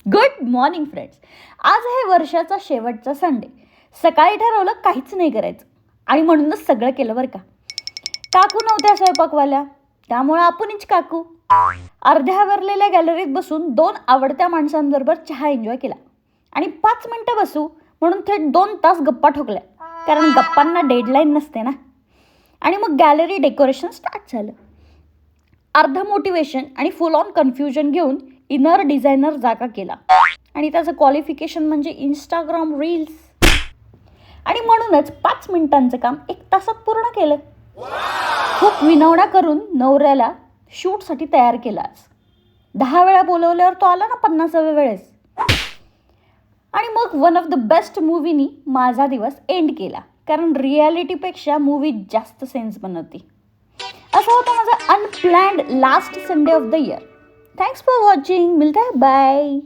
Good morning friends. आज आहे वर्षाचा शेवटचा संडे. सकाळी ठरवलं काहीच नाही करायचं आणि म्हणूनच सगळं केलं बरं का. काकू नव्हत्या स्वयंपाकवाल्या, त्यामुळे आपणच काकू. अर्ध्या आवरलेल्या गॅलरीत बसून 2 आवडत्या माणसांबरोबर चहा एन्जॉय केला आणि 5 मिनटं बसू म्हणून थेट 2 तास गप्पा ठोकल्या, कारण गप्पांना डेडलाईन नसते ना. आणि मग गॅलरी डेकोरेशन स्टार्ट झालं. अर्ध मोटिवेशन आणि फुल ऑन कन्फ्युजन घेऊन इनर डिझायनर जागा केला आणि त्याचं क्वालिफिकेशन म्हणजे इंस्टाग्राम रील्स. आणि म्हणूनच 5 मिनिटांचं काम 1 तासात पूर्ण केलं. खूप विनवणा करून नवऱ्याला शूटसाठी तयार केला. आज 10 वेळा बोलवल्यावर तो आला ना 50व्या वेळेस. आणि मग वन ऑफ द बेस्ट मूवीनी माझा दिवस एंड केला, कारण रियालिटीपेक्षा मूवी जास्त सेन्स बनवते. असा होता माझा unplanned last Sunday off the year. Thanks for watching. मिळते, बाय.